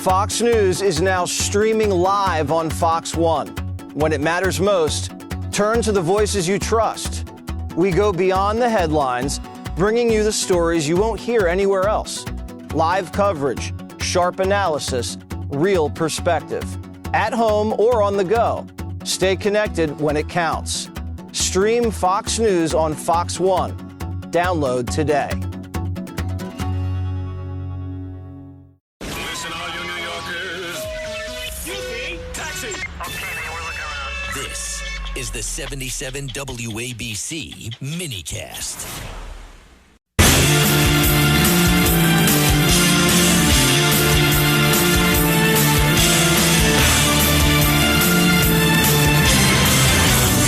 Fox News is now streaming live on Fox One. When it matters most, turn to the voices you trust. We go beyond the headlines, bringing you the stories you won't hear anywhere else. Live coverage, sharp analysis, real perspective. At home or on the go, stay connected when it counts. Stream Fox News on Fox One. Download today. Listen, all you New Yorkers. Easy, taxi. Okay, man, we're looking around. This is the 77 WABC minicast.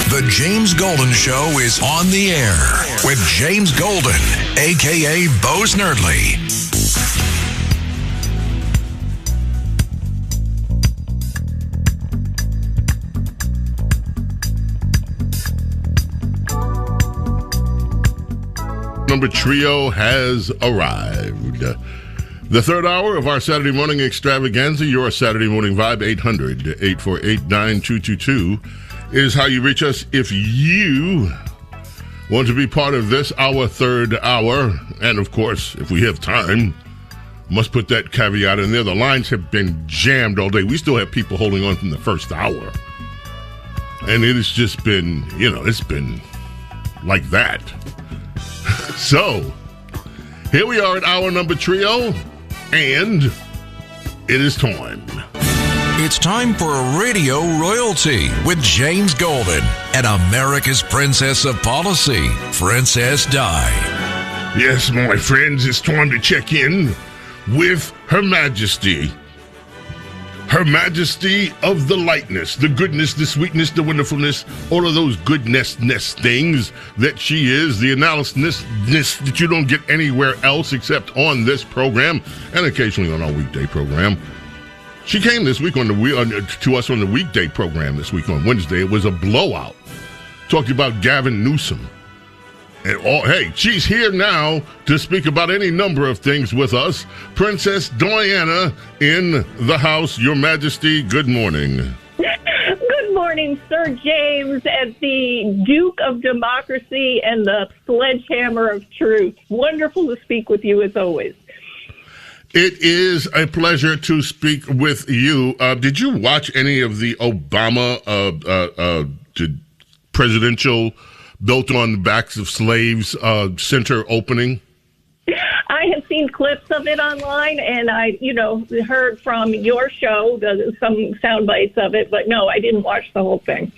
The James Golden Show is on the air with James Golden, a.k.a. Bo Snerdley. Number trio has arrived. The third hour of our Saturday morning extravaganza, your Saturday morning vibe, 800-848-9222, is how you reach us if you want to be part of this, our third hour. And, of course, if we have time, must put that caveat in there. The lines have been jammed all day. We still have people holding on from the first hour. And it has just been, it's been like that. So, here we are at hour number trio, and it is time. It's time for Radio Royalty with James Golden and America's Princess of Policy, Princess Di. Yes, my friends, it's time to check in with Her Majesty. Her Majesty of the lightness, the goodness, the sweetness, the wonderfulness, all of those goodness things that she is, the analysis that you don't get anywhere else except on this program and occasionally on our weekday program. She came this week to us on the weekday program this week on Wednesday. It was a blowout. Talked about Gavin Newsom. And hey, she's here now to speak about any number of things with us. Princess Diana in the house. Your Majesty, good morning. Good morning, Sir James, at the Duke of Democracy and the Sledgehammer of Truth. Wonderful to speak with you as always. It is a pleasure to speak with you. Did you watch any of the Obama presidential built on the backs of slaves center opening? I have seen clips of it online, and I, heard from your show some sound bites of it, but no, I didn't watch the whole thing.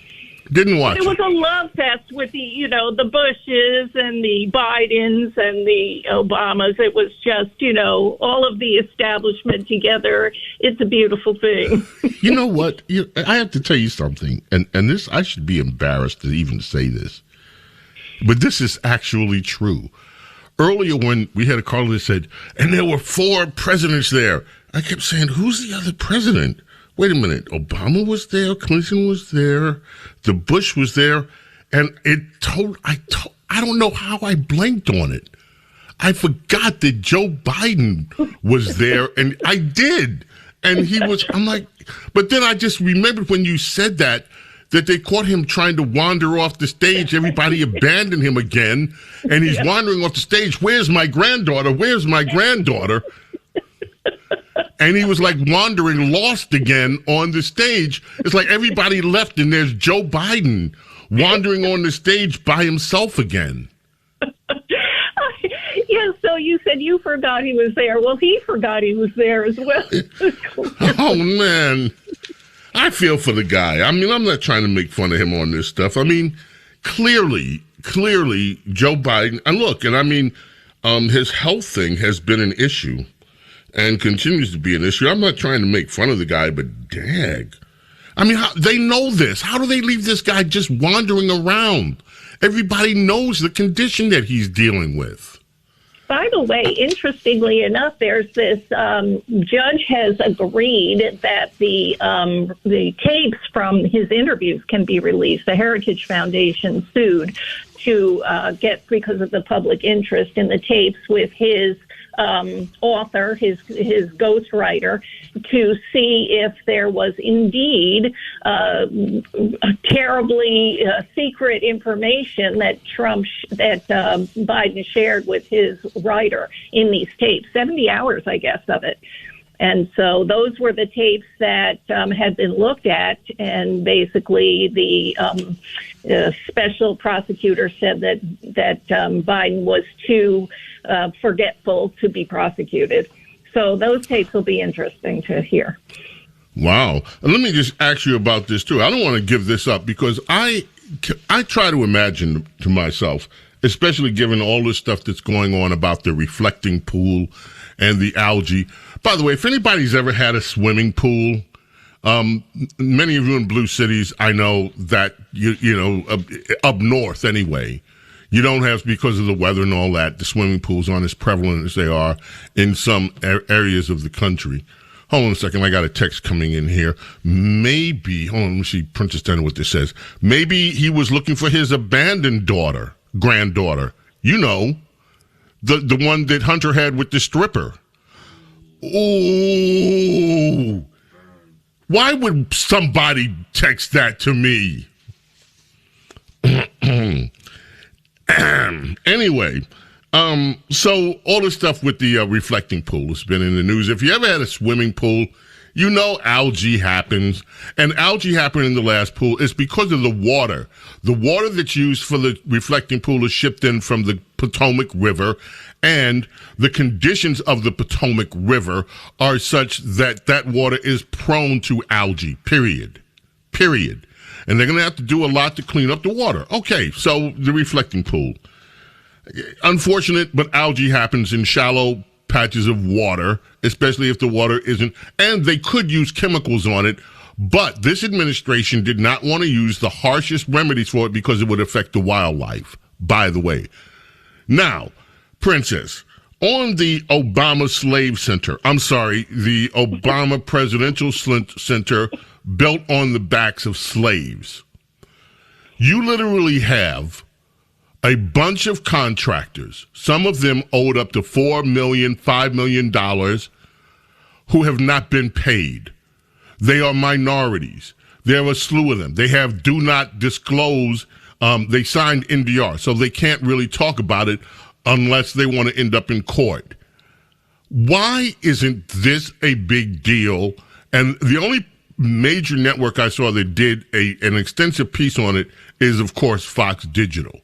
Didn't watch it. It was a love fest with the, the Bushes and the Bidens and the Obamas. It was just, all of the establishment together. It's a beautiful thing. You know what? I have to tell you something, and this, I should be embarrassed to even say this, but this is actually true. Earlier when we had a caller that said, and there were 4 presidents there, I kept saying, who's the other president? Wait a minute, Obama was there, Clinton was there, the Bush was there, and I don't know how I blanked on it. I forgot that Joe Biden was there, and I did. And I'm like, but then I just remembered when you said that they caught him trying to wander off the stage. Everybody abandoned him again, and he's wandering off the stage. Where's my granddaughter? Where's my granddaughter? And he was like wandering, lost again on the stage. It's like everybody left and there's Joe Biden wandering on the stage by himself again. Yeah, so you said you forgot he was there. Well, he forgot he was there as well. Oh, man. I feel for the guy. I mean, I'm not trying to make fun of him on this stuff. I mean, clearly, Joe Biden, and look, and I mean, his health thing has been an issue. And continues to be an issue. I'm not trying to make fun of the guy, but dag. I mean, they know this. How do they leave this guy just wandering around? Everybody knows the condition that he's dealing with. By the way, interestingly enough, there's this judge has agreed that the tapes from his interviews can be released. The Heritage Foundation sued to get, because of the public interest in the tapes with his author, his ghostwriter, to see if there was indeed terribly secret information that Biden shared with his writer in these tapes. 70 hours, I guess, of it. And so those were the tapes that had been looked at, and basically the special prosecutor said that Biden was too forgetful to be prosecuted. So those tapes will be interesting to hear. Wow. And let me just ask you about this, too. I don't want to give this up because I try to imagine to myself, especially given all this stuff that's going on about the reflecting pool and the algae. By the way, if anybody's ever had a swimming pool, many of you in blue cities, I know that, up north anyway, you don't have, because of the weather and all that, the swimming pools aren't as prevalent as they are in some areas of the country. Hold on a second. I got a text coming in here. Maybe, hold on, let me see, Princess Diana, what this says. Maybe he was looking for his abandoned granddaughter. The one that Hunter had with the stripper. Ooh. Why would somebody text that to me? Anyway, so all this stuff with the reflecting pool has been in the news. If you ever had a swimming pool, you know algae happens. And algae happened in the last pool is because of the water. The water that's used for the reflecting pool is shipped in from the Potomac River, and the conditions of the Potomac River are such that that water is prone to algae, period. And they're going to have to do a lot to clean up the water. Okay, so the reflecting pool. Unfortunate, but algae happens in shallow patches of water, especially if the water isn't, and they could use chemicals on it, but this administration did not want to use the harshest remedies for it because it would affect the wildlife, by the way. Now, Princess, on the Obama the Obama Presidential Center built on the backs of slaves, you literally have a bunch of contractors, some of them owed up to $4 million, $5 million, who have not been paid. They are minorities. There are a slew of them. They have do not disclose. They signed NDR, so they can't really talk about it unless they want to end up in court. Why isn't this a big deal? And the only major network I saw that did an extensive piece on it is, of course, Fox Digital.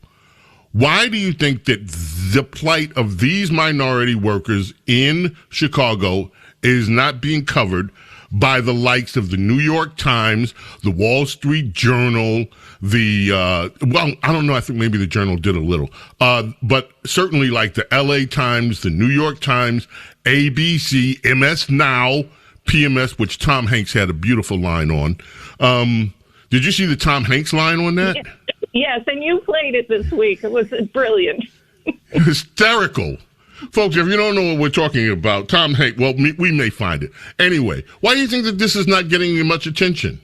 Why do you think that the plight of these minority workers in Chicago is not being covered by the likes of the New York Times, the Wall Street Journal, I don't know, I think maybe the Journal did a little, but certainly like the LA Times, the New York Times, ABC, MS Now, PMS, which Tom Hanks had a beautiful line on. Did you see the Tom Hanks line on that? Yes, and you played it this week. It was brilliant. Hysterical. Folks, if you don't know what we're talking about, Tom Hanks, well, we may find it. Anyway, why do you think that this is not getting much attention?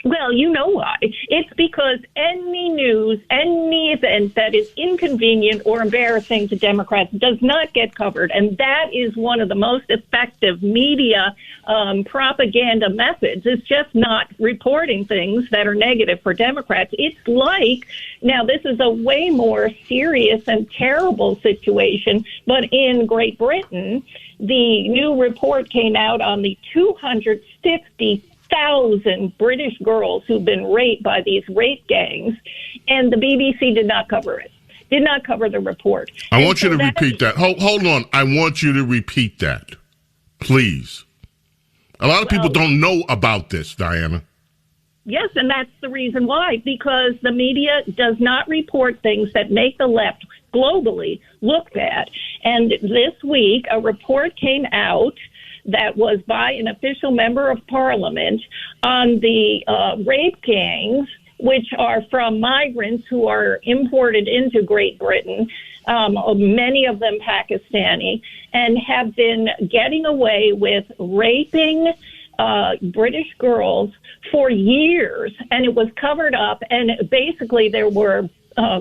Well, you know why. It's because any news, any event that is inconvenient or embarrassing to Democrats does not get covered. And that is one of the most effective media propaganda methods. It's just not reporting things that are negative for Democrats. It's like, now this is a way more serious and terrible situation, but in Great Britain, the new report came out on the 250,000 British girls who've been raped by these rape gangs, and the BBC did not cover it. Did not cover the report. I want you to repeat that. Hold on. I want you to repeat that, please. A lot of people don't know about this, Diana. Yes, and that's the reason why, because the media does not report things that make the left globally look bad. And this week, a report came out that was by an official member of parliament on the rape gangs, which are from migrants who are imported into Great Britain, many of them Pakistani, and have been getting away with raping British girls for years. And it was covered up, and basically there were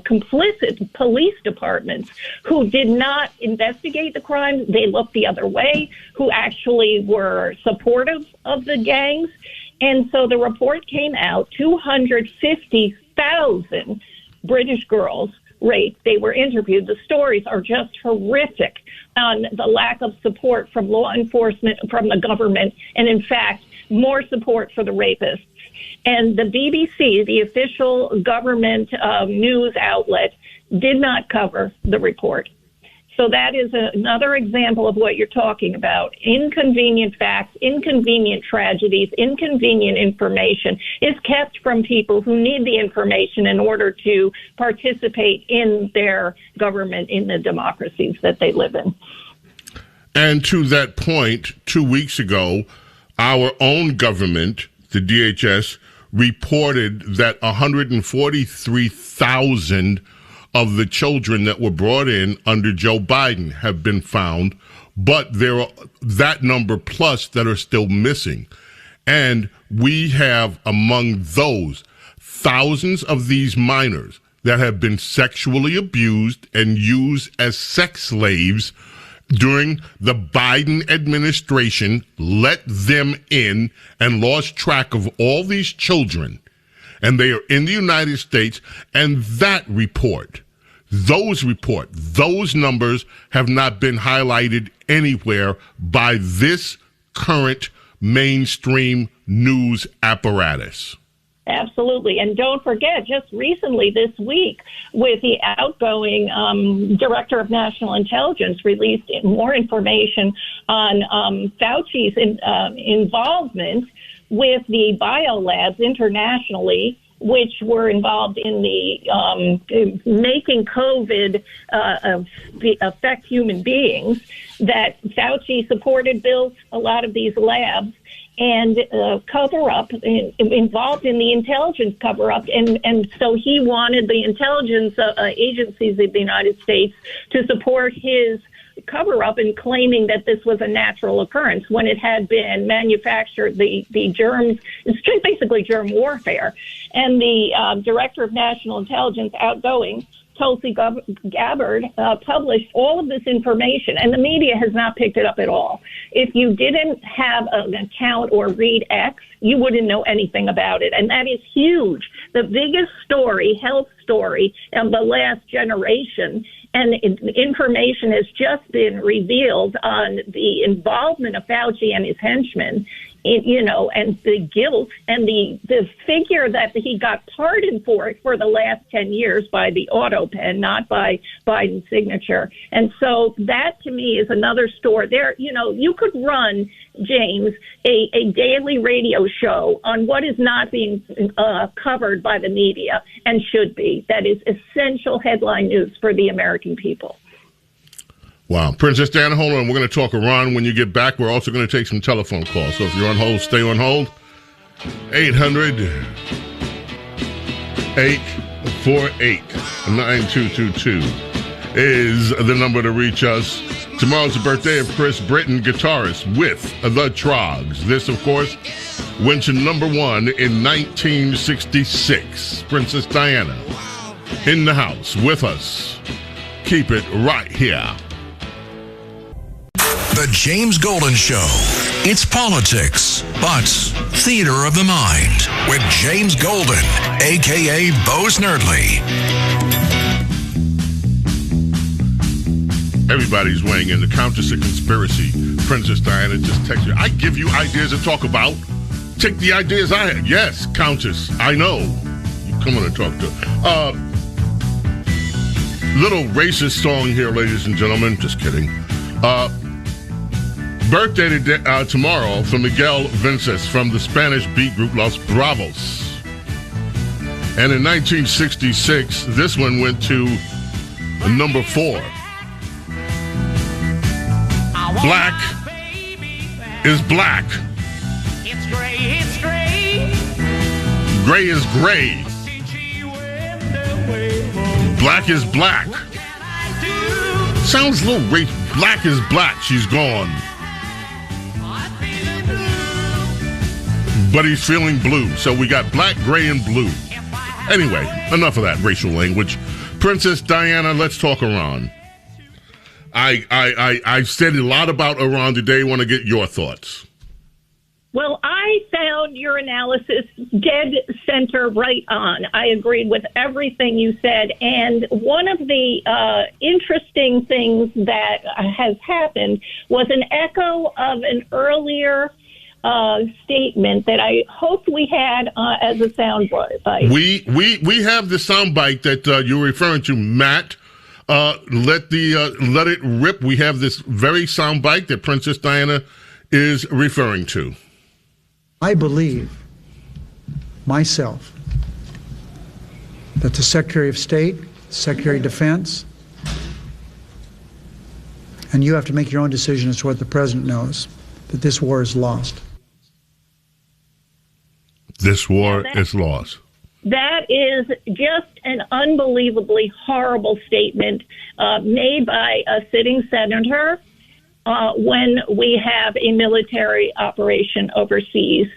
complicit police departments who did not investigate the crimes. They looked the other way, who actually were supportive of the gangs. And so the report came out, 250,000 British girls raped. They were interviewed. The stories are just horrific on the lack of support from law enforcement, from the government, and in fact, more support for the rapists. And the BBC, the official government news outlet, did not cover the report. So that is another example of what you're talking about. Inconvenient facts, inconvenient tragedies, inconvenient information is kept from people who need the information in order to participate in their government, in the democracies that they live in. And to that point, 2 weeks ago, our own government, the DHS, reported that 143,000 of the children that were brought in under Joe Biden have been found, but there are that number plus that are still missing. And we have among those thousands of these minors that have been sexually abused and used as sex slaves during the Biden administration, let them in and lost track of all these children. And they are in the United States, and those numbers have not been highlighted anywhere by this current mainstream news apparatus. Absolutely. And don't forget, just recently this week, with the outgoing Director of National Intelligence released more information on Fauci's involvement with the biolabs internationally, which were involved in the making COVID affect human beings, that Fauci supported, built a lot of these labs, and cover-up, involved in the intelligence cover-up. And so he wanted the intelligence agencies of the United States to support his cover-up in claiming that this was a natural occurrence when it had been manufactured, the germs, it's basically germ warfare. And the Director of National Intelligence, outgoing, Tulsi Gabbard, published all of this information, and the media has not picked it up at all. If you didn't have an account or read X, you wouldn't know anything about it, and that is huge. The biggest story, health story, of the last generation, and information has just been revealed on the involvement of Fauci and his henchmen, and the guilt and the figure that he got pardoned for the last 10 years by the auto pen, not by Biden's signature. And so that to me is another story. There, you could run, James, a daily radio show on what is not being covered by the media and should be. That is essential headline news for the American people. Wow. Princess Diana, hold on. We're going to talk Iran when you get back. We're also going to take some telephone calls. So if you're on hold, stay on hold. 800-848-9222 is the number to reach us. Tomorrow's the birthday of Chris Britton, guitarist with the Trogs. This, of course, went to number one in 1966. Princess Diana in the house with us. Keep it right here. The James Golden Show. It's politics, but theater of the mind with James Golden, a.k.a. Bo Snerdley. Everybody's weighing in. The Countess of Conspiracy. Princess Diana just texted you. I give you ideas to talk about. Take the ideas I had. Yes, Countess, I know. You come on and talk to her. Little racist song here, ladies and gentlemen. Just kidding. Birthday today, tomorrow for Miguel Vences from the Spanish beat group Los Bravos. And in 1966, this one went to number 4. Black is black. It's gray, it's gray. Gray is gray. Black is black. Sounds a little racist. Black is black. She's gone. But he's feeling blue. So we got black, gray, and blue. Anyway, enough of that racial language. Princess Diana, let's talk Iran. I said a lot about Iran today. I want to get your thoughts. Well, I found your analysis dead center right on. I agreed with everything you said. And one of the interesting things that has happened was an echo of an earlier statement that I hoped we had as a soundbite. We have the soundbite that you're referring to, Matt. Let it rip. We have this very soundbite that Princess Diana is referring to. I believe myself that the Secretary of State, Secretary of Defense, and you have to make your own decision as to what the President knows, that this war is lost. This war is lost. That is just an unbelievably horrible statement made by a sitting senator when we have a military operation overseas.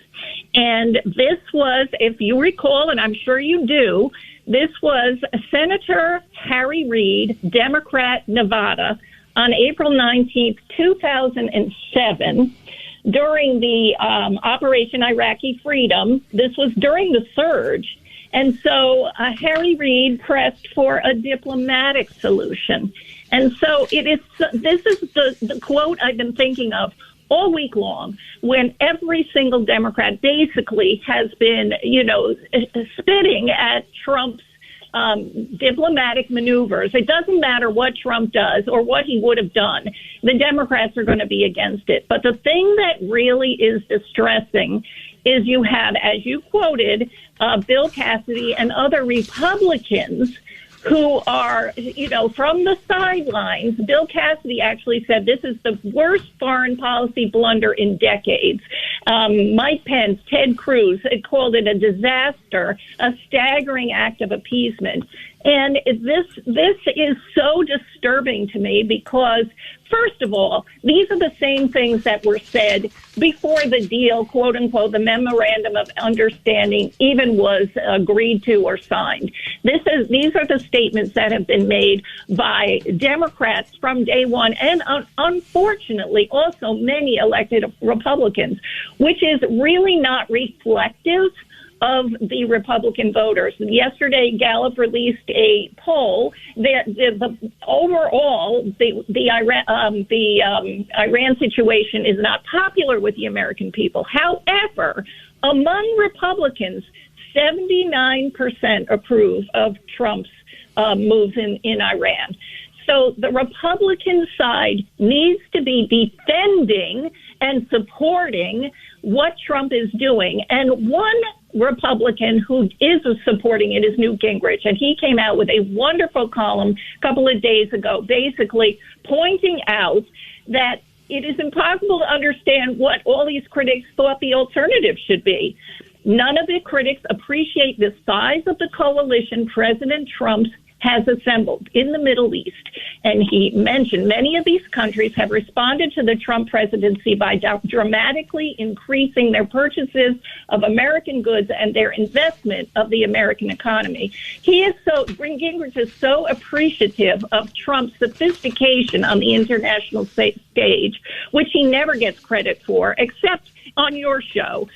And this was, if you recall, and I'm sure you do, this was Senator Harry Reid, Democrat, Nevada, on April 19th, 2007, during the Operation Iraqi Freedom. This was during the surge. And so Harry Reid pressed for a diplomatic solution. And so this is the quote I've been thinking of all week long, when every single Democrat basically has been, spitting at Trump's diplomatic maneuvers. It doesn't matter what Trump does or what he would have done. The Democrats are going to be against it. But the thing that really is distressing is you have, as you quoted, Bill Cassidy and other Republicans who are, from the sidelines. Bill Cassidy actually said this is the worst foreign policy blunder in decades. Mike Pence, Ted Cruz called it a disaster, a staggering act of appeasement. And this is so disturbing to me because, first of all, these are the same things that were said before the deal, quote unquote, the memorandum of understanding even was agreed to or signed. These are the statements that have been made by Democrats from day one, and unfortunately also many elected Republicans, which is really not reflective of the Republican voters. Yesterday, Gallup released a poll that overall the Iran situation is not popular with the American people. However, among Republicans, 79% approve of Trump's moves in Iran. So the Republican side needs to be defending and supporting what Trump is doing. And one Republican who is supporting it is Newt Gingrich. And he came out with a wonderful column a couple of days ago, basically pointing out that it is impossible to understand what all these critics thought the alternative should be. None of the critics appreciate the size of the coalition President Trump has assembled in the Middle East. And he mentioned many of these countries have responded to the Trump presidency by dramatically increasing their purchases of American goods and their investment of the American economy. Gingrich is so appreciative of Trump's sophistication on the international stage, which he never gets credit for, except on your show.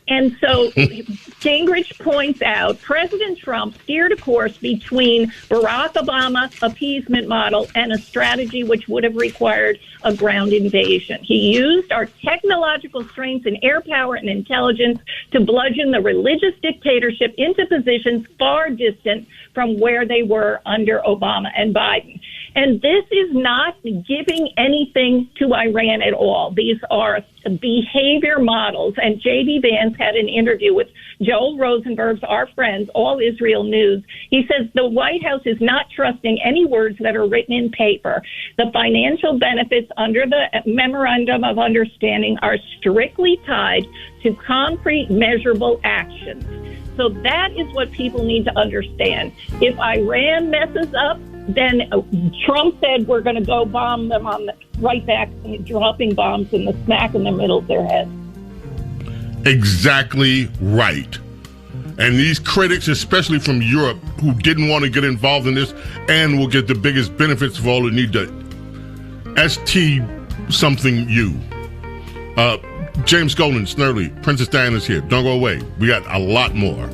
And so Gingrich points out President Trump steered a course between Barack Obama's appeasement model and a strategy which would have required a ground invasion. He used our technological strengths in air power and intelligence to bludgeon the religious dictatorship into positions far distant from where they were under Obama and Biden. And this is not giving anything to Iran at all. These are behavior models. And J.D. Vance had an interview with Joel Rosenberg's, our friends, All Israel News. He says the White House is not trusting any words that are written in paper. The financial benefits under the Memorandum of Understanding are strictly tied to concrete, measurable actions. So that is what people need to understand. If Iran messes up, then Trump said we're going to go bomb them right back, dropping bombs in the smack in the middle of their heads. Exactly right. And these critics, especially from Europe, who didn't want to get involved in this and will get the biggest benefits of all, need to ST something you. James Golden, Snerdley, Princess Diana's here. Don't go away. We got a lot more.